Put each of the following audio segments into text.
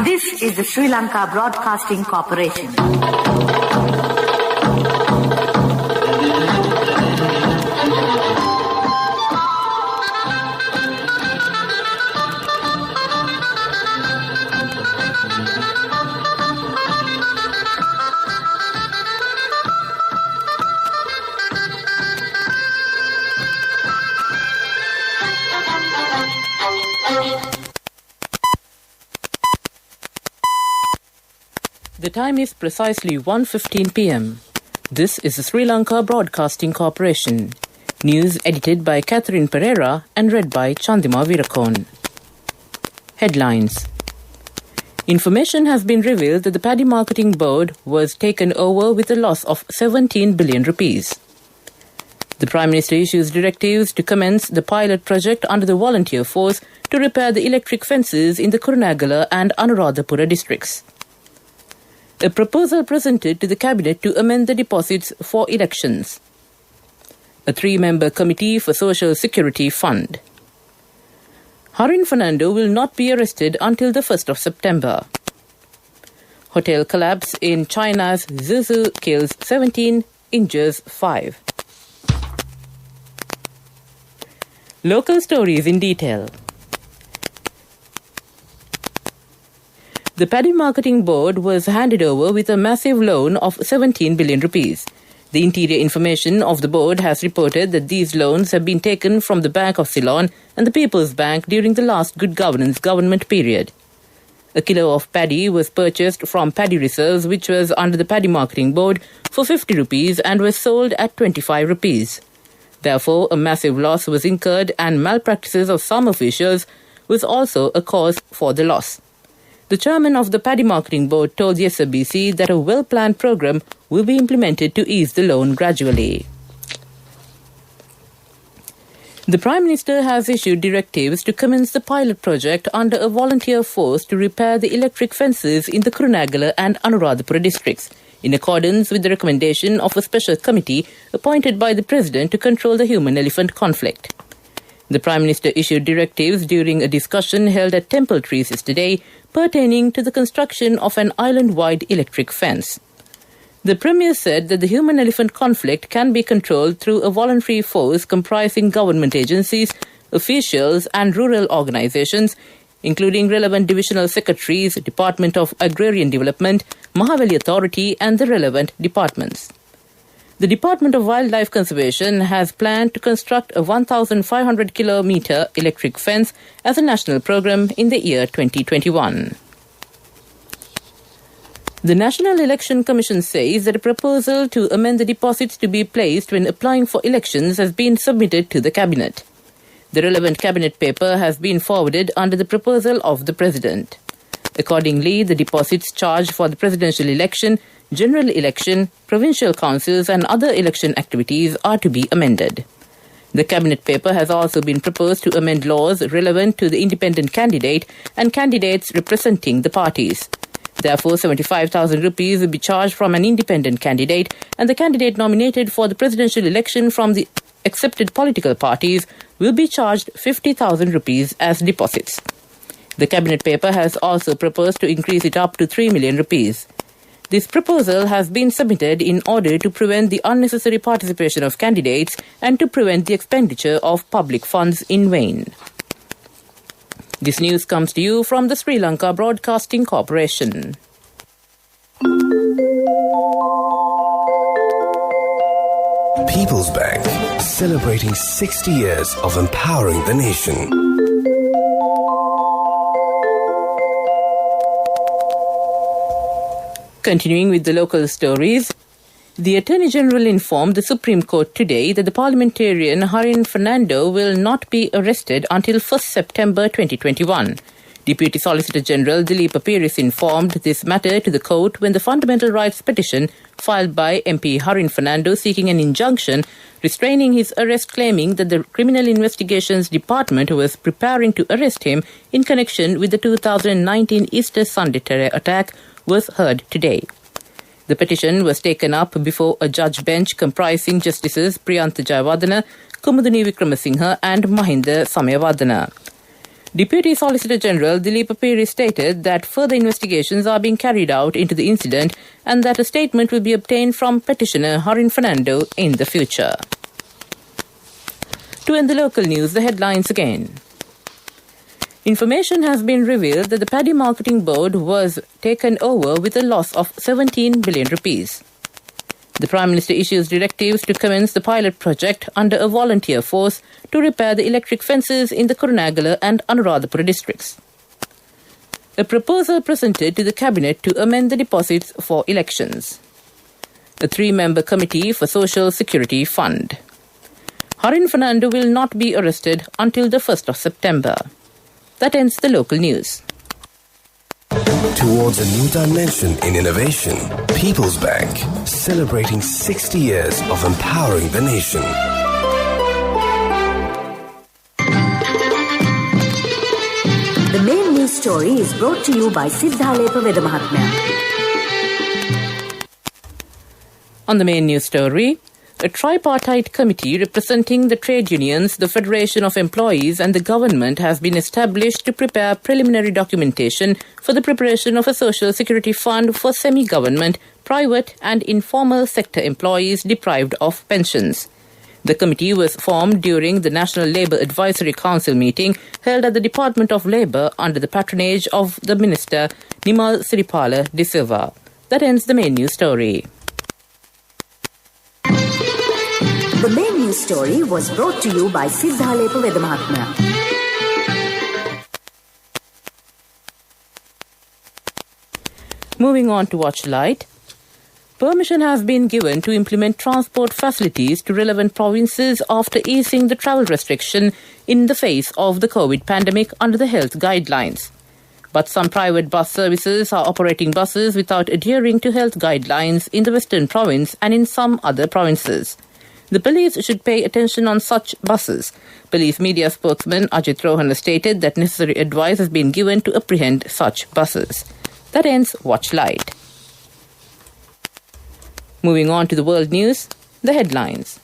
This is the Sri Lanka Broadcasting Corporation. The time is precisely 1:15 p.m. This is the Sri Lanka Broadcasting Corporation. News edited by Catherine Pereira and read by Chandima Virakon. Headlines. Information has been revealed that the Paddy Marketing Board was taken over with a loss of 17 billion rupees. The Prime Minister issues directives to commence the pilot project under the volunteer force to repair the electric fences in the Kurunegala and Anuradhapura districts. A proposal presented to the Cabinet to amend the deposits for elections. A 3-member committee for Social Security Fund. Harin Fernando will not be arrested until the 1st of September. Hotel collapse in China's Zhuzhou kills 17, injures 5. Local stories in detail. The Paddy Marketing Board was handed over with a massive loan of 17 billion rupees. The interior information of the board has reported that these loans have been taken from the Bank of Ceylon and the People's Bank during the last good governance government period. A kilo of paddy was purchased from Paddy Reserves, which was under the Paddy Marketing Board, for 50 rupees and was sold at 25 rupees. Therefore, a massive loss was incurred and malpractices of some officials was also a cause for the loss. The chairman of the Paddy Marketing Board told the SLBC that a well-planned program will be implemented to ease the loan gradually. The Prime Minister has issued directives to commence the pilot project under a volunteer force to repair the electric fences in the Kurunegala and Anuradhapura districts, in accordance with the recommendation of a special committee appointed by the President to control the human-elephant conflict. The Prime Minister issued directives during a discussion held at Temple Trees yesterday pertaining to the construction of an island-wide electric fence. The Premier said that the human-elephant conflict can be controlled through a voluntary force comprising government agencies, officials and rural organizations, including relevant divisional secretaries, Department of Agrarian Development, Mahaweli Authority and the relevant departments. The Department of Wildlife Conservation has planned to construct a 1,500 kilometre electric fence as a national programme in the year 2021. The National Election Commission says that a proposal to amend the deposits to be placed when applying for elections has been submitted to the Cabinet. The relevant Cabinet paper has been forwarded under the proposal of the President. Accordingly, the deposits charged for the presidential election, general election, provincial councils and other election activities are to be amended. The Cabinet paper has also been proposed to amend laws relevant to the independent candidate and candidates representing the parties. Therefore, 75,000 rupees will be charged from an independent candidate and the candidate nominated for the presidential election from the accepted political parties will be charged 50,000 rupees as deposits. The Cabinet paper has also proposed to increase it up to 3 million rupees. This proposal has been submitted in order to prevent the unnecessary participation of candidates and to prevent the expenditure of public funds in vain. This news comes to you from the Sri Lanka Broadcasting Corporation. People's Bank, celebrating 60 years of empowering the nation. Continuing with the local stories, the Attorney General informed the Supreme Court today that the parliamentarian Harin Fernando will not be arrested until 1st September 2021. Deputy Solicitor General Dilip Apiris informed this matter to the court when the fundamental rights petition filed by MP Harin Fernando seeking an injunction restraining his arrest, claiming that the Criminal Investigations Department was preparing to arrest him in connection with the 2019 Easter Sunday terror attack was heard today. The petition was taken up before a judge bench comprising Justices Priyantha Jayawardena, Kumudini Wickramasinghe and Mahinda Samyawardena. Deputy Solicitor General Dilip Peri stated that further investigations are being carried out into the incident and that a statement will be obtained from petitioner Harin Fernando in the future. To end the local news, the headlines again. Information has been revealed that the Paddy Marketing Board was taken over with a loss of 17 billion rupees. The Prime Minister issues directives to commence the pilot project under a volunteer force to repair the electric fences in the Kurunegala and Anuradhapura districts. A proposal presented to the Cabinet to amend the deposits for elections. A 3-member committee for Social Security Fund. Harin Fernando will not be arrested until the 1st of September. That ends the local news. Towards a new dimension in innovation, People's Bank, celebrating 60 years of empowering the nation. The main news story is brought to you by Siddhalepa Vedamahatmya. On the main news story, a tripartite committee representing the trade unions, the Federation of Employees and the government has been established to prepare preliminary documentation for the preparation of a social security fund for semi-government, private and informal sector employees deprived of pensions. The committee was formed during the National Labour Advisory Council meeting held at the Department of Labour under the patronage of the Minister Nimal Siripala de Silva. That ends the main news story. The main news story was brought to you by Siddhalepa Vedamahatmya. Moving on to Watch Light. Permission has been given to implement transport facilities to relevant provinces after easing the travel restriction in the face of the COVID pandemic under the health guidelines. But some private bus services are operating buses without adhering to health guidelines in the Western Province and in some other provinces. The police should pay attention on such buses. Police media spokesman Ajit Rohana stated that necessary advice has been given to apprehend such buses. That ends Watch Light. Moving on to the world news, the headlines.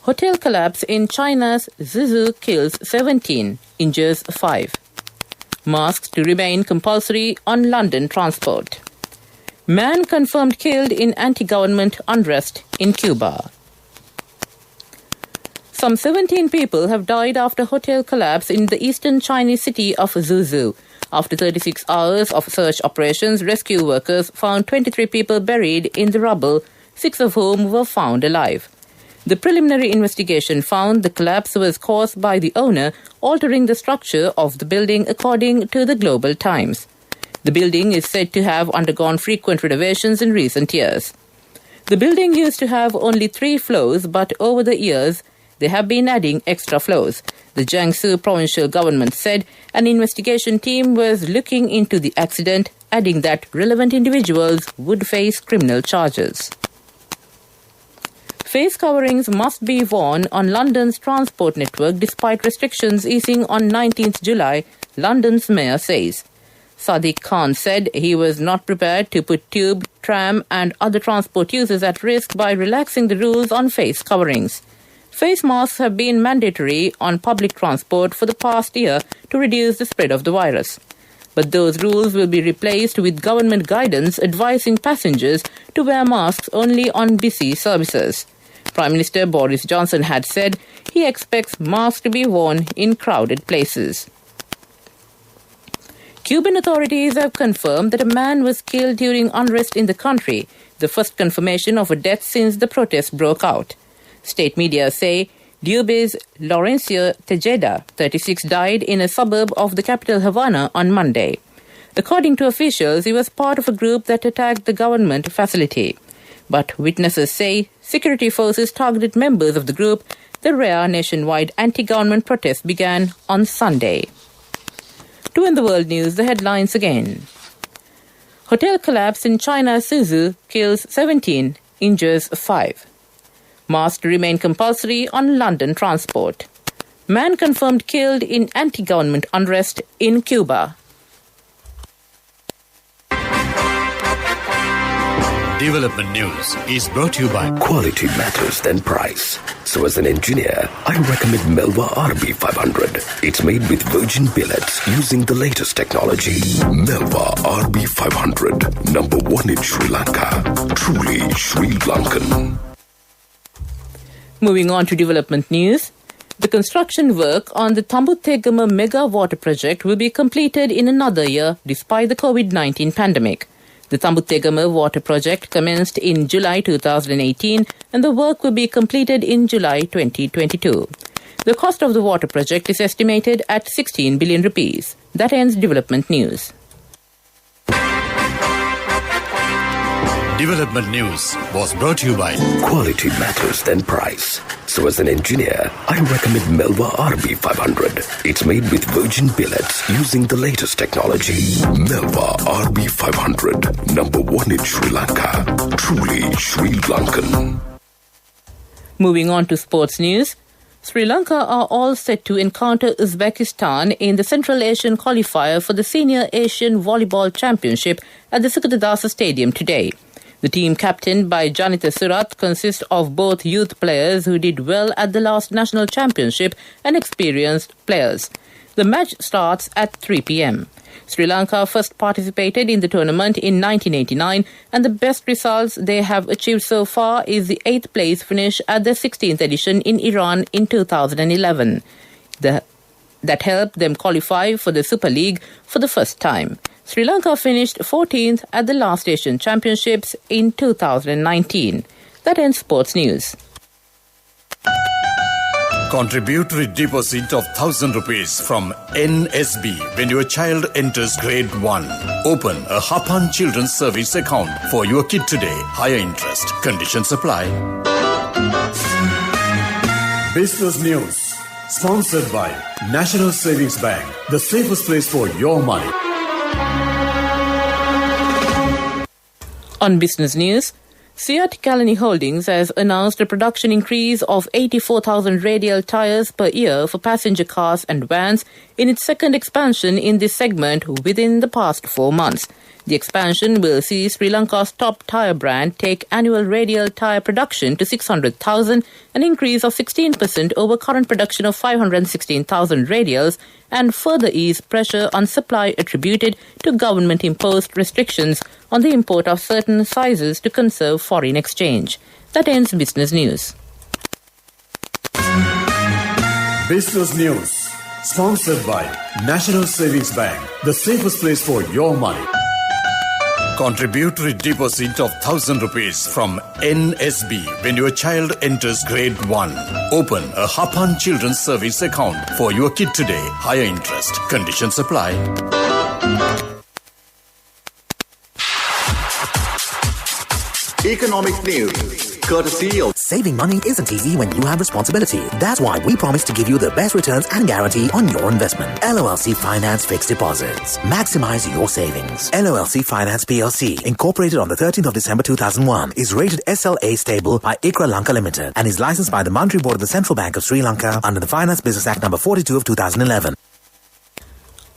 Hotel collapse in China's Zhuzhou kills 17, injures 5. Masks to remain compulsory on London transport. Man confirmed killed in anti-government unrest in Cuba. Some 17 people have died after hotel collapse in the eastern Chinese city of Zhuzhou. After 36 hours of search operations, rescue workers found 23 people buried in the rubble, 6 of whom were found alive. The preliminary investigation found the collapse was caused by the owner altering the structure of the building, according to the Global Times. The building is said to have undergone frequent renovations in recent years. The building used to have only 3 floors, but over the years, they have been adding extra floors. The Jiangsu provincial government said an investigation team was looking into the accident, adding that relevant individuals would face criminal charges. Face coverings must be worn on London's transport network despite restrictions easing on 19th July, London's mayor says. Sadiq Khan said he was not prepared to put tube, tram and other transport users at risk by relaxing the rules on face coverings. Face masks have been mandatory on public transport for the past year to reduce the spread of the virus. But those rules will be replaced with government guidance advising passengers to wear masks only on busy services. Prime Minister Boris Johnson had said he expects masks to be worn in crowded places. Cuban authorities have confirmed that a man was killed during unrest in the country, the first confirmation of a death since the protests broke out. State media say Dube's Laurencio Tejeda, 36, died in a suburb of the capital Havana on Monday. According to officials, he was part of a group that attacked the government facility. But witnesses say security forces targeted members of the group. The rare nationwide anti-government protest began on Sunday. To end the world news, the headlines again. Hotel collapse in China's Zhuzhou kills 17, injures 5. Masks remain compulsory on London transport. Man confirmed killed in anti-government unrest in Cuba. Development News is brought to you by Quality matters than price. So as an engineer, I recommend Melva RB500. It's made with virgin billets using the latest technology. Melva RB500, number one in Sri Lanka. Truly Sri Lankan. Moving on to development news. The construction work on the Tambuthegama mega water project will be completed in another year despite the COVID-19 pandemic. The Tambuthegama water project commenced in July 2018 and the work will be completed in July 2022. The cost of the water project is estimated at 16 billion rupees. That ends development news. Development News was brought to you by Quality matters than price. So as an engineer, I recommend Melva RB500. It's made with virgin billets using the latest technology. Melva RB500, number one in Sri Lanka. Truly Sri Lankan. Moving on to sports news. Sri Lanka are all set to encounter Uzbekistan in the Central Asian qualifier for the Senior Asian Volleyball Championship at the Sukadadasa Stadium today. The team captained by Janita Surat consists of both youth players who did well at the last national championship and experienced players. The match starts at 3 p.m. Sri Lanka first participated in the tournament in 1989 and the best results they have achieved so far is the 8th place finish at the 16th edition in Iran in 2011. That helped them qualify for the Super League for the first time. Sri Lanka finished 14th at the last Asian Championships in 2019. That ends sports news. Contributory deposit of 1,000 rupees from NSB when your child enters grade 1. Open a Hapan Children's Service account for your kid today. Higher interest. Conditions apply. Business News. Sponsored by National Savings Bank. The safest place for your money. On business news, Seat Kalani Holdings has announced a production increase of 84,000 radial tyres per year for passenger cars and vans in its second expansion in this segment within the past 4 months. The expansion will see Sri Lanka's top tyre brand take annual radial tyre production to 600,000, an increase of 16% over current production of 516,000 radials, and further ease pressure on supply attributed to government-imposed restrictions on the import of certain sizes to conserve foreign exchange. That ends business news. Business News. Sponsored by National Savings Bank. The safest place for your money. Contributory deposit of 1,000 rupees from NSB when your child enters grade 1. Open a Hapan Children's Service account for your kid today. Higher interest. Conditions apply. Economic news, courtesy of Saving money isn't easy when you have responsibility. That's why we promise to give you the best returns and guarantee on your investment. LOLC Finance Fixed Deposits. Maximize your savings. LOLC Finance PLC, incorporated on the 13th of December 2001, is rated SLA stable by ICRA Lanka Limited and is licensed by the Monetary Board of the Central Bank of Sri Lanka under the Finance Business Act number 42 of 2011.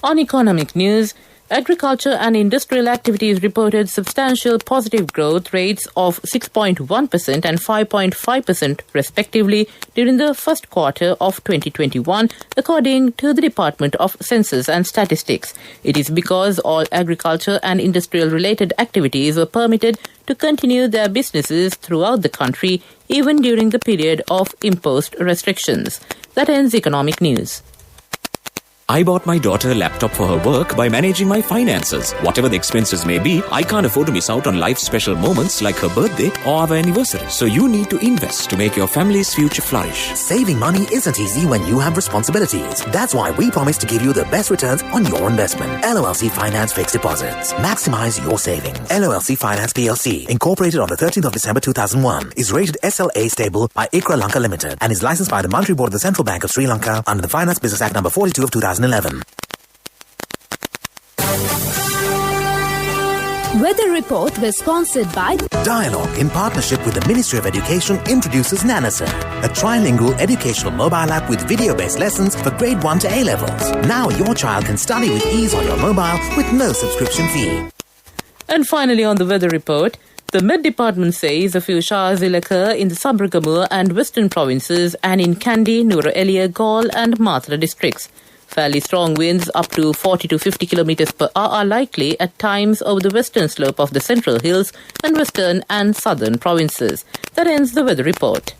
On economic news, agriculture and industrial activities reported substantial positive growth rates of 6.1% and 5.5% respectively during the first quarter of 2021, according to the Department of Census and Statistics. It is because all agriculture and industrial-related activities were permitted to continue their businesses throughout the country, even during the period of imposed restrictions. That ends economic news. I bought my daughter a laptop for her work by managing my finances. Whatever the expenses may be, I can't afford to miss out on life's special moments like her birthday or our anniversary. So you need to invest to make your family's future flourish. Saving money isn't easy when you have responsibilities. That's why we promise to give you the best returns on your investment. LOLC Finance Fixed Deposits. Maximize your savings. LOLC Finance PLC, incorporated on the 13th of December 2001, is rated SLA stable by ICRA Lanka Limited and is licensed by the Monetary Board of the Central Bank of Sri Lanka under the Finance Business Act number 42 of 2011. Weather Report was sponsored by Dialogue, in partnership with the Ministry of Education, introduces Nanasa, a trilingual educational mobile app with video-based lessons for grade 1 to A-levels. Now your child can study with ease on your mobile with no subscription fee. And finally on the weather report, The Met Department says a few showers will occur in the Sabaragamuwa and Western provinces and in Kandy, Nuwara Galle and Mathura districts. Fairly strong winds up to 40 to 50 kilometers per hour are likely at times over the western slope of the Central Hills and western and southern provinces. That ends the weather report.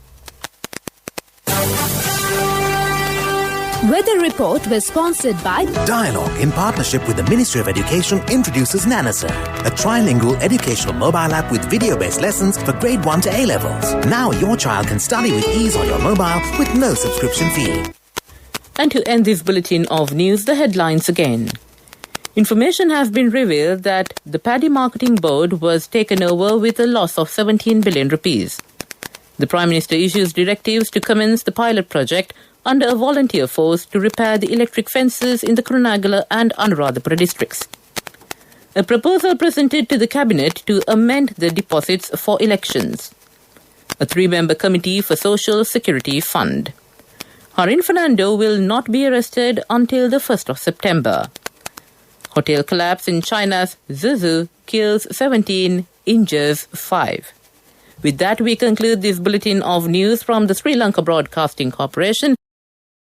Weather report was sponsored by Dialogue, in partnership with the Ministry of Education, introduces Nanasa, a trilingual educational mobile app with video-based lessons for grade 1 to A-levels. Now your child can study with ease on your mobile with no subscription fee. And to end this bulletin of news, the headlines again. Information has been revealed that the Paddy Marketing Board was taken over with a loss of 17 billion rupees. The Prime Minister issues directives to commence the pilot project under a volunteer force to repair the electric fences in the Kurunegala and Anuradhapura districts. A proposal presented to the Cabinet to amend the deposits for elections. A 3-member committee for Social Security Fund. Harin Fernando will not be arrested until the 1st of September. Hotel collapse in China's Zhezhou kills 17, injures 5. With that, we conclude this bulletin of news from the Sri Lanka Broadcasting Corporation.